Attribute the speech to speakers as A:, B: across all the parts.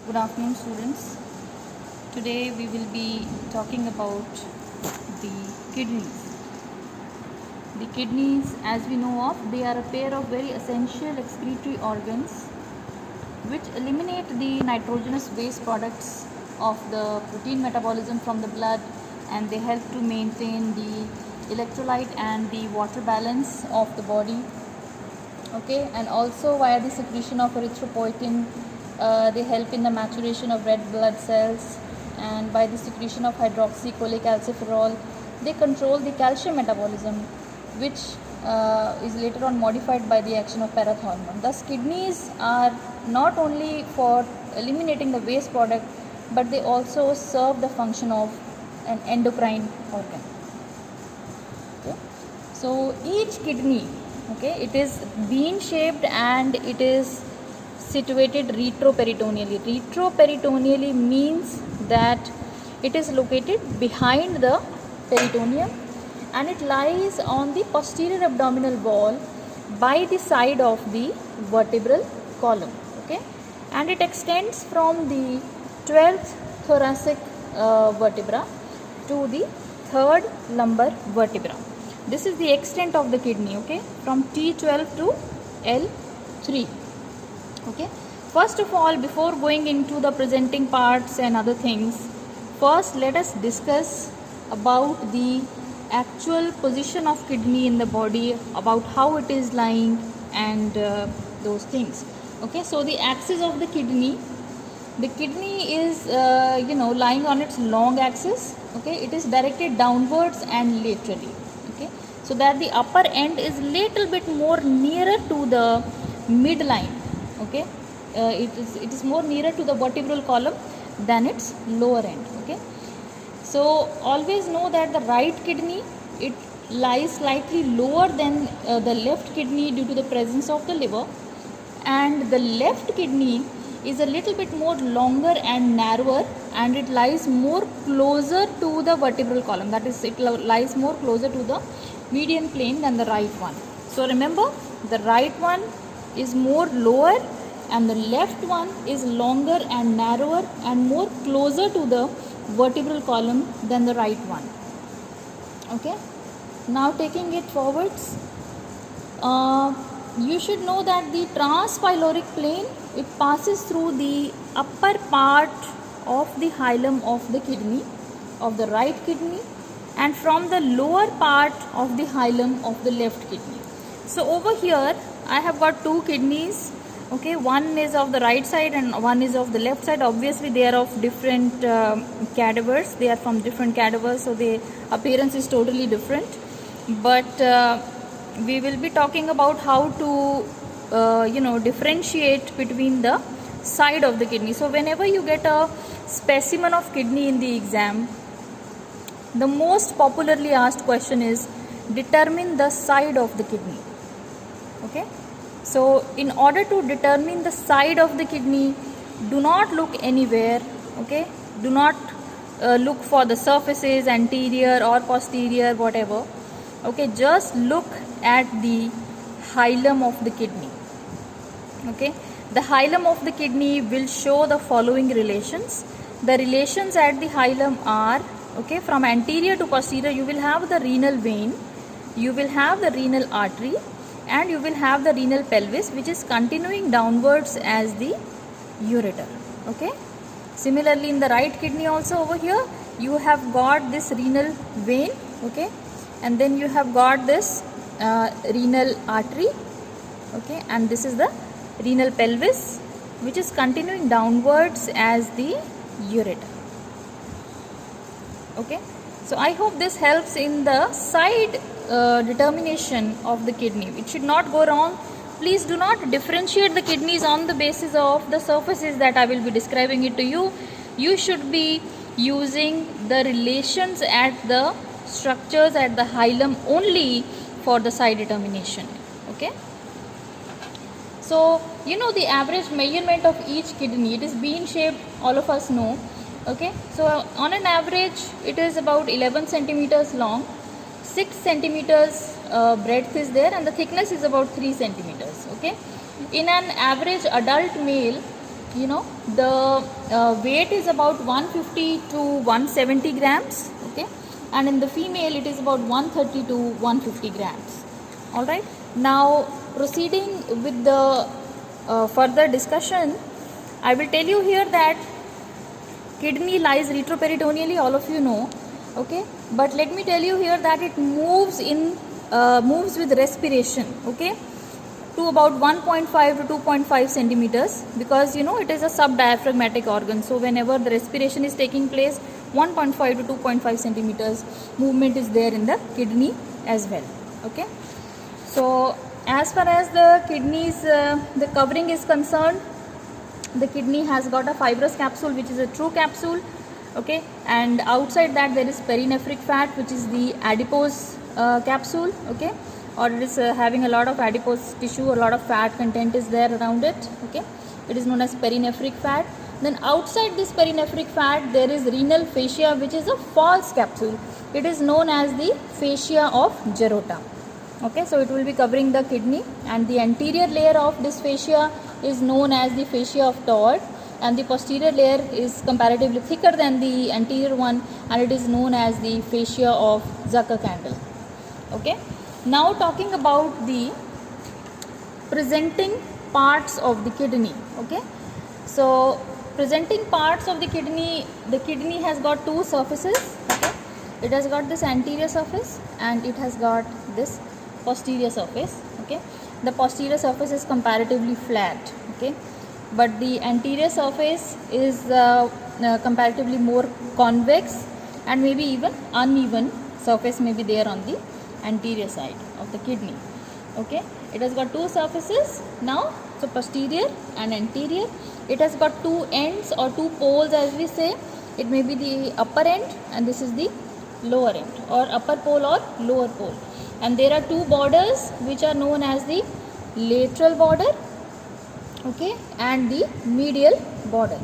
A: Good afternoon, students. Today we will be talking about the kidneys. The kidneys, as we know of, they are a pair of very essential excretory organs which eliminate the nitrogenous waste products of the protein metabolism from the blood, and they help to maintain the electrolyte and the water balance of the body. Okay, and also via the secretion of erythropoietin, they help in the maturation of red blood cells, and by the secretion of hydroxycholecalciferol, they control the calcium metabolism, which is later on modified by the action of parathormone. Thus, kidneys are not only for eliminating the waste product, but they also serve the function of an endocrine organ. Okay. So each kidney, okay, it is bean shaped and it is situated retroperitoneally. Retroperitoneally means that it is located behind the peritoneum and it lies on the posterior abdominal wall by the side of the vertebral column. Okay, and it extends from the 12th thoracic vertebra to the 3rd lumbar vertebra. This is the extent of the kidney, okay, from T12 to L3. Okay, first of all, before going into the presenting parts and other things, first let us discuss about the actual position of kidney in the body, about how it is lying and those things. Okay, so the axis of the kidney is lying on its long axis. Okay, it is directed downwards and laterally. Okay, so that the upper end is little bit more nearer to the midline. Okay, it is more nearer to the vertebral column than its lower end. Okay, so always know that the right kidney, it lies slightly lower than the left kidney due to the presence of the liver, and the left kidney is a little bit more longer and narrower, and it lies more closer to the vertebral column, that is, it lies more closer to the median plane than the right one. So remember, the right one is more lower and the left one is longer and narrower and more closer to the vertebral column than the right one. Okay, now taking it forwards, you should know that the transpyloric plane, it passes through the upper part of the hilum of the kidney, of the right kidney, and from the lower part of the hilum of the left kidney. So over here I have got two kidneys. Okay, one is of the right side and one is of the left side. Obviously they are of different cadavers, they are from different cadavers, so the appearance is totally different. But we will be talking about how to differentiate between the side of the kidney. So whenever you get a specimen of kidney in the exam, the most popularly asked question is determine the side of the kidney. Okay, so in order to determine the side of the kidney, do not look anywhere. Okay, do not look for the surfaces, anterior or posterior, whatever. Okay, just look at the hilum of the kidney. Okay, the hilum of the kidney will show the following relations. The relations at the hilum are, okay, from anterior to posterior, you will have the renal vein, you will have the renal artery, and you will have the renal pelvis, which is continuing downwards as the ureter. Okay, similarly in the right kidney also, over here you have got this renal vein. Okay, and then you have got this renal artery. Okay, and this is the renal pelvis, which is continuing downwards as the ureter. Okay, so I hope this helps in the side determination of the kidney. It should not go wrong. Please do not differentiate the kidneys on the basis of the surfaces that I will be describing it to you. You should be using the relations at the structures at the hilum only for the side determination. Okay, so you know the average measurement of each kidney, it is bean shaped, all of us know. Okay, so on an average it is about 11 centimeters long, 6 centimeters breadth is there, and the thickness is about 3 centimeters. Okay, in an average adult male, you know, the weight is about 150 to 170 grams, okay, and in the female it is about 130 to 150 grams. All right, now proceeding with the further discussion, I will tell you here that kidney lies retroperitoneally, all of you know, okay, but let me tell you here that it moves with respiration, okay, to about 1.5 to 2.5 centimeters, because you know it is a subdiaphragmatic organ. So whenever the respiration is taking place, 1.5 to 2.5 centimeters movement is there in the kidney as well. Okay, so as far as the kidneys, the covering is concerned, the kidney has got a fibrous capsule, which is a true capsule, okay, and outside that there is perinephric fat, which is the adipose capsule, okay, or it is having a lot of adipose tissue, a lot of fat content is there around it, okay, it is known as perinephric fat. Then outside this perinephric fat there is renal fascia, which is a false capsule, it is known as the fascia of Gerota, okay, so it will be covering the kidney, and the anterior layer of this fascia is known as the fascia of Todd, and the posterior layer is comparatively thicker than the anterior one, and it is known as the fascia of Zucker-Kandel. Okay, now talking about the presenting parts of the kidney. Okay, so presenting parts of the kidney has got two surfaces. Okay, it has got this anterior surface and it has got this posterior surface. Okay, the posterior surface is comparatively flat, okay, but the anterior surface is comparatively more convex, and maybe even uneven surface may be there on the anterior side of the kidney. Okay, it has got two surfaces now, so posterior and anterior. It has got two ends or two poles, as we say. It may be the upper end and this is the lower end, or upper pole or lower pole, and there are two borders which are known as the lateral border, okay, and the medial border.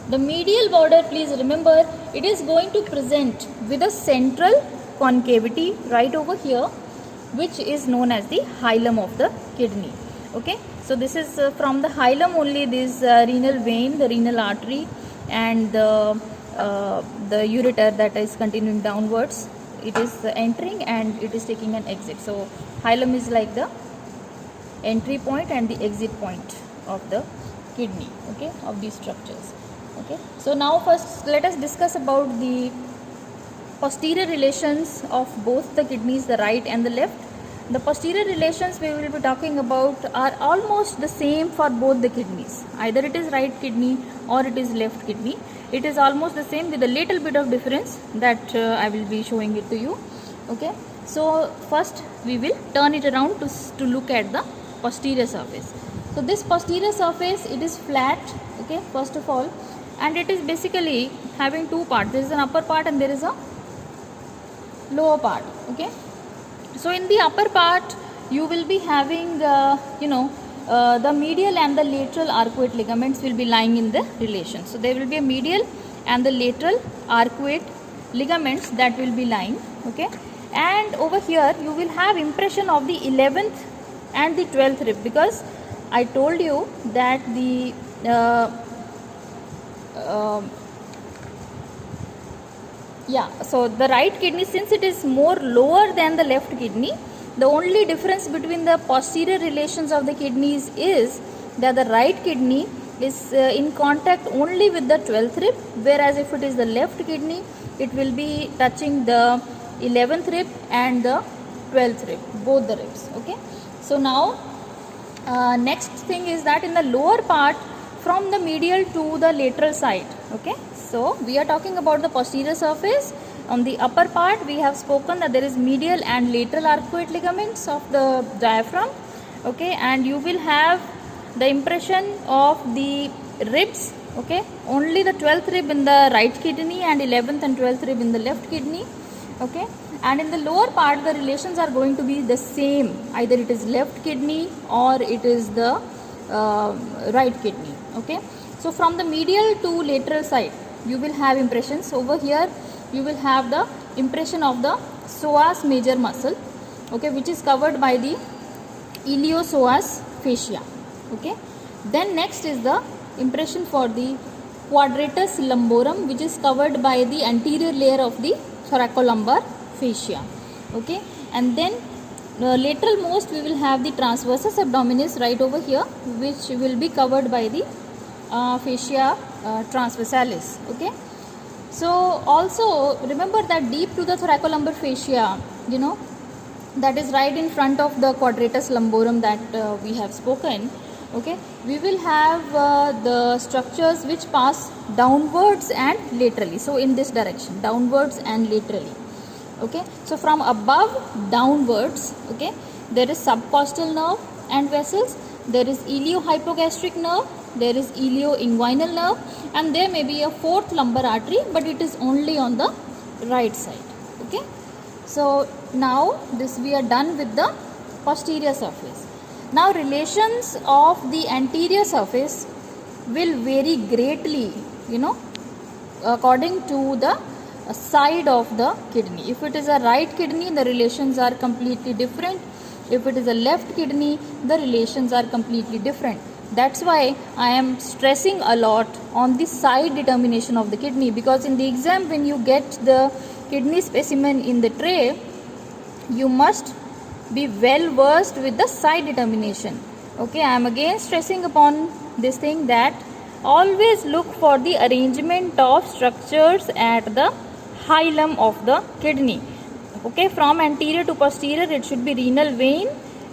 A: The medial border, please remember, it is going to present with a central concavity right over here, which is known as the hilum of the kidney. Okay, so this is from the hilum only this renal vein, the renal artery, and the ureter that is continuing downwards, it is entering and it is taking an exit. So hilum is like the entry point and the exit point of the kidney, okay, of these structures. Okay, so now first let us discuss about the posterior relations of both the kidneys, the right and the left. The posterior relations we will be talking about are almost the same for both the kidneys. Either it is right kidney or it is left kidney. It is almost the same with a little bit of difference that I will be showing it to you. Okay, so first we will turn it around to look at the posterior surface. So this posterior surface, it is flat, okay, first of all, and it is basically having two parts. There is an upper part and there is a lower part. Okay, so in the upper part you will be having the medial and the lateral arcuate ligaments will be lying in the relation. So there will be a medial and the lateral arcuate ligaments that will be lying. Okay, and over here you will have impression of the 11th and the 12th rib, because I told you that the so the right kidney, since it is more lower than the left kidney, the only difference between the posterior relations of the kidneys is that the right kidney is in contact only with the 12th rib, whereas if it is the left kidney, it will be touching the 11th rib and the 12th rib, both the ribs. Okay, so now next thing is that in the lower part, from the medial to the lateral side. Okay, so we are talking about the posterior surface. On the upper part we have spoken that there is medial and lateral arcuate ligaments of the diaphragm. Okay, and you will have the impression of the ribs. Okay, only the 12th rib in the right kidney and 11th and 12th rib in the left kidney. Okay, and in the lower part the relations are going to be the same, either it is left kidney or it is the right kidney. Okay, so from the medial to lateral side you will have impressions. Over here you will have the impression of the psoas major muscle, okay, which is covered by the iliopsoas fascia. Okay, then next is the impression for the quadratus lumborum, which is covered by the anterior layer of the thoracolumbar fascia. Okay, and then lateral most we will have the transversus abdominis right over here, which will be covered by the fascia transversalis. Okay, so also remember that deep to the thoracolumbar fascia, you know, that is right in front of the quadratus lumborum that we have spoken. Okay, we will have the structures which pass downwards and laterally. So in this direction, downwards and laterally. Okay, so from above downwards, okay, there is subcostal nerve and vessels, there is iliohypogastric nerve, there is ilioinguinal nerve, and there may be a fourth lumbar artery, but it is only on the right side. Okay, so now this we are done with the posterior surface. Now relations of the anterior surface will vary greatly, you know, according to the side of the kidney. If it is a right kidney, the relations are completely different. If it is a left kidney, the relations are completely different. That's why I am stressing a lot on the side determination of the kidney, because in the exam when you get the kidney specimen in the tray, you must be well versed with the side determination. Okay, I am again stressing upon this thing that always look for the arrangement of structures at the hilum of the kidney. Okay, from anterior to posterior it should be renal vein,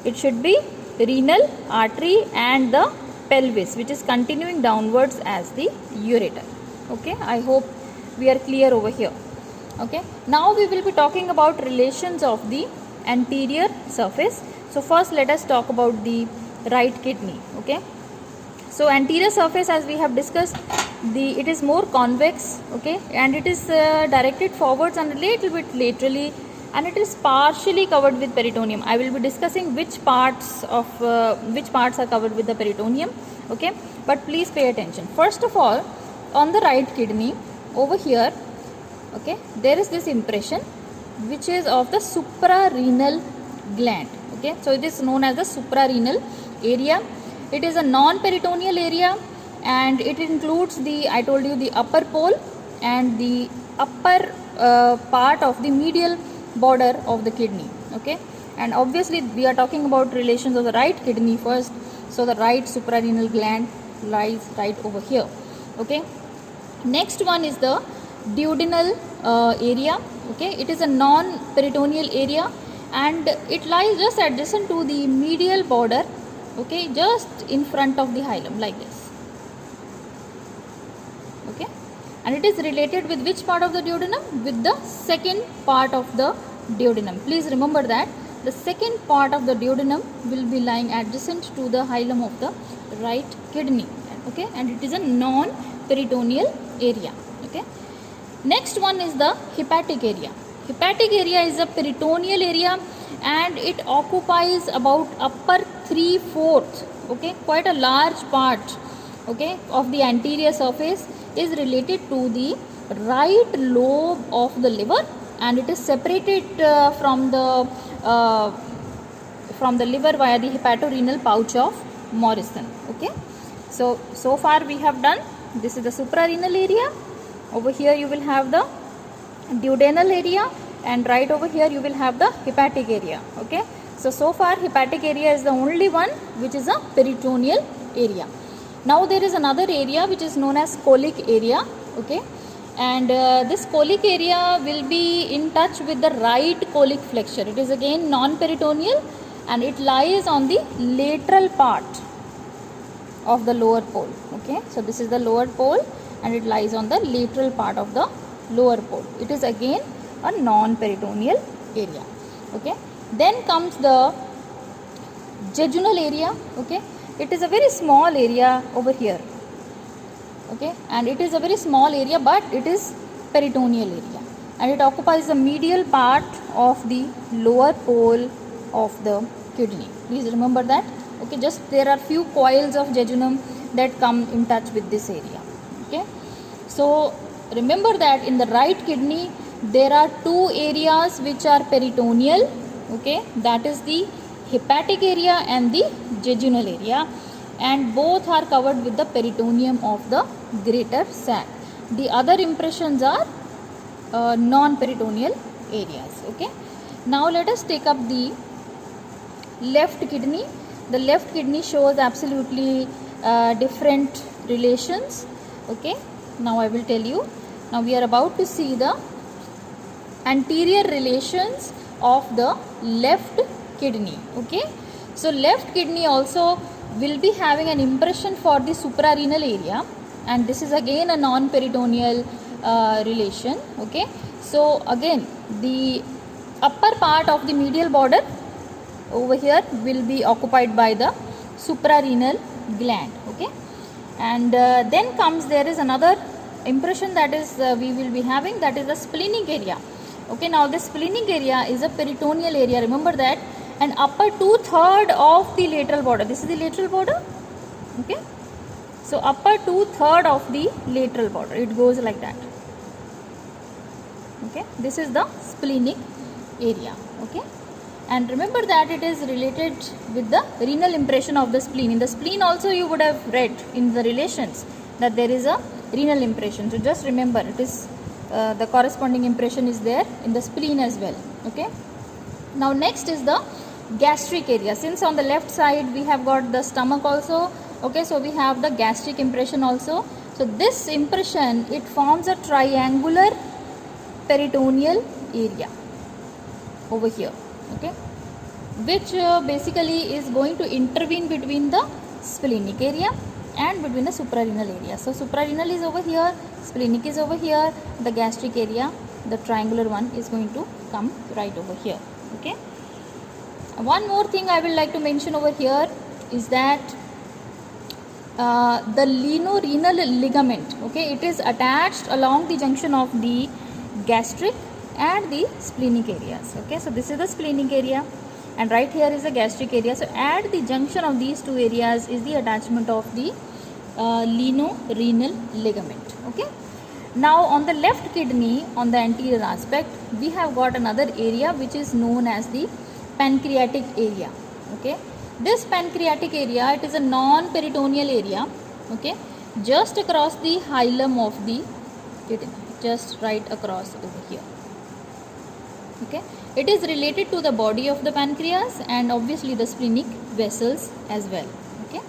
A: it should be renal artery, and the pelvis, which is continuing downwards as the ureter. Okay, I hope we are clear over here. Okay, now we will be talking about relations of the anterior surface. So first let us talk about the right kidney. Okay, so anterior surface, as we have discussed, it is more convex. Okay, and it is directed forwards and a little bit laterally, and it is partially covered with peritoneum. I will be discussing which parts are covered with the peritoneum. Okay, but please pay attention. First of all, on the right kidney over here, okay, there is this impression which is of the suprarenal gland. Okay, so it is known as the suprarenal area. It is a non-peritoneal area, and it includes the, I told you, the upper pole and the upper part of the medial border of the kidney. Okay, and obviously we are talking about relations of the right kidney first. So the right suprarenal gland lies right over here. Okay, next one is the duodenal area. Okay, it is a non-peritoneal area, and it lies just adjacent to the medial border. Okay, just in front of the hilum, like this. Okay, and it is related with which part of the duodenum? With the second part of the duodenum. Please remember that the second part of the duodenum will be lying adjacent to the hilum of the right kidney. Okay, and it is a non-peritoneal area. Okay, next one is the hepatic area. Hepatic area is a peritoneal area, and it occupies about upper 3/4. Okay, quite a large part, okay, of the anterior surface is related to the right lobe of the liver, and it is separated from the liver via the hepatorenal pouch of Morrison. Okay, so far we have done, this is the suprarenal area. Over here you will have the duodenal area, and right over here you will have the hepatic area. Okay, so far hepatic area is the only one which is a peritoneal area. Now there is another area which is known as colic area. Okay, and this colic area will be in touch with the right colic flexure. It is again non-peritoneal, and it lies on the lateral part of the lower pole. Okay, so this is the lower pole, and it lies on the lateral part of the lower pole. It is again a non-peritoneal area. Okay, then comes the jejunal area. Okay, it is a very small area over here. Okay, and it is a very small area, but it is peritoneal area, and it occupies the medial part of the lower pole of the kidney. Please remember that. Okay, just there are few coils of jejunum that come in touch with this area. Okay, so remember that in the right kidney there are two areas which are peritoneal. Okay, that is the hepatic area and the jejunal area. and both are covered with the peritoneum of the greater sac. The other impressions are non-peritoneal areas. Okay. Now let us take up the left kidney. The left kidney shows absolutely different relations. Okay. Now I will tell you. Now we are about to see the anterior relations of the left kidney. Okay. So left kidney also will be having an impression for the suprarenal area, and this is again a non-peritoneal relation. Okay. So again the upper part of the medial border over here will be occupied by the suprarenal gland. Okay. And then comes, there is another impression that is we will be having, that is the splenic area. Okay. Now the splenic area is a peritoneal area, remember that, and upper 2/3 of the lateral border. This is the lateral border. Okay. So upper 2/3 of the lateral border, it goes like that. Okay. This is the splenic area. Okay. And remember that it is related with the renal impression of the spleen. In the spleen also you would have read in the relations that there is a renal impression. So just remember, it is the corresponding impression is there in the spleen as well. Okay. Now next is the gastric area. Since on the left side we have got the stomach also. Okay. So we have the gastric impression also. So this impression, it forms a triangular peritoneal area over here. Okay, which basically is going to intervene between the splenic area and between the suprarenal area. So suprarenal is over here, splenic is over here, the gastric area, the triangular one, is going to come right over here. Okay. One more thing I will like to mention over here is that the lienorenal ligament. Okay, it is attached along the junction of the gastric and the splenic areas. Okay, so this is the splenic area and right here is the gastric area. So at the junction of these two areas is the attachment of the lienorenal ligament. Okay. Now on the left kidney, on the anterior aspect, we have got another area which is known as the pancreatic area. Okay. This pancreatic area, it is a non-peritoneal area. Okay. Just across the hilum of the kidney, just right across over here. Okay. It is related to the body of the pancreas and obviously the splenic vessels as well. Okay.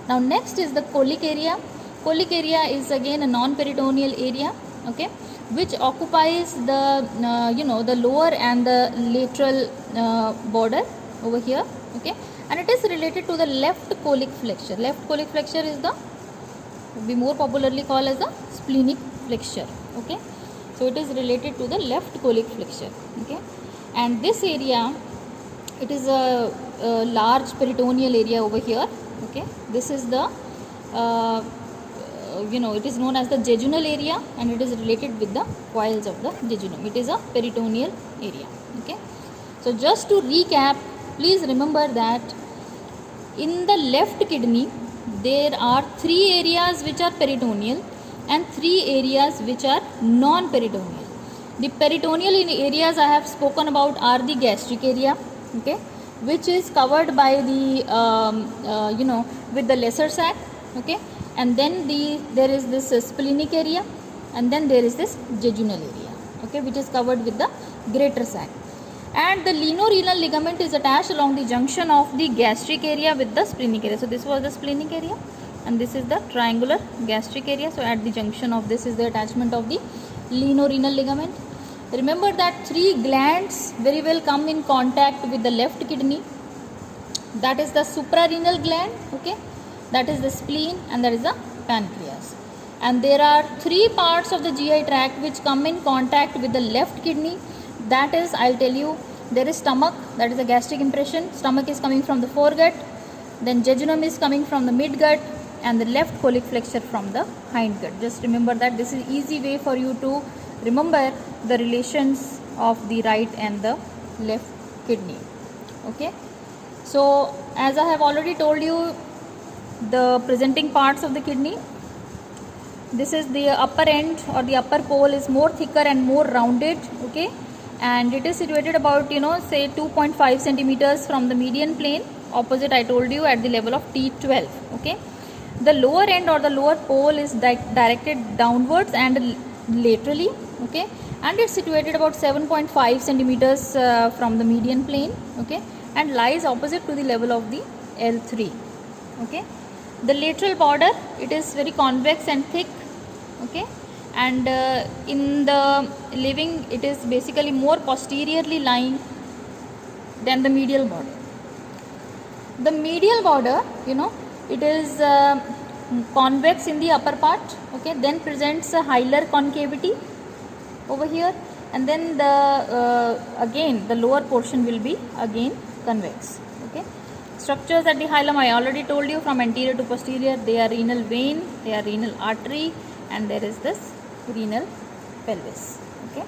A: Now next is the colic area. Colic area is again a non-peritoneal area. Okay, which occupies the the lower and the lateral border over here. Okay, and it is related to the left colic flexure. Left colic flexure is the, we more popularly call as the splenic flexure. Okay. So it is related to the left colic flexure. Okay, and this area, it is a large peritoneal area over here. Okay, this is the it is known as the jejunal area and it is related with the coils of the jejunum. It is a peritoneal area. Okay, so just to recap, please remember that in the left kidney there are 3 areas which are peritoneal and 3 areas which are non-peritoneal. The peritoneal areas I have spoken about are the gastric area, okay, which is covered by the with the lesser sac, okay, and then there is this splenic area, and then there is this jejunal area, okay, which is covered with the greater sac. And the lienorenal ligament is attached along the junction of the gastric area with the splenic area. So this was the splenic area and this is the triangular gastric area. So at the junction of this is the attachment of the lienorenal ligament. Remember that 3 glands very well come in contact with the left kidney. That is the suprarenal gland, okay, that is the spleen, and that is the pancreas. And there are 3 parts of the GI tract which come in contact with the left kidney. That is, I'll tell you, there is stomach, that is the gastric impression. Stomach is coming from the foregut, then jejunum is coming from the midgut, and the left colic flexure from the hindgut. Just remember that. This is easy way for you to remember the relations of the right and the left kidney. Okay. So as I have already told you, the presenting parts of the kidney, this is the upper end or the upper pole is more thicker and more rounded, okay, and it is situated about say 2.5 centimeters from the median plane, opposite, I told you, at the level of T12. Okay, the lower end or the lower pole is directed downwards and laterally. Okay, and it's situated about 7.5 centimeters from the median plane. Okay, and lies opposite to the level of the L3. Okay, the lateral border, it is very convex and thick. Okay, and in the living, it is basically more posteriorly lying than the medial border. The medial border, it is convex in the upper part. Okay, then presents a hilar concavity over here, and then the again the lower portion will be again convex. Okay, structures at the hilum, I already told you, from anterior to posterior. They are renal vein, they are renal artery, and there is this renal pelvis. Okay.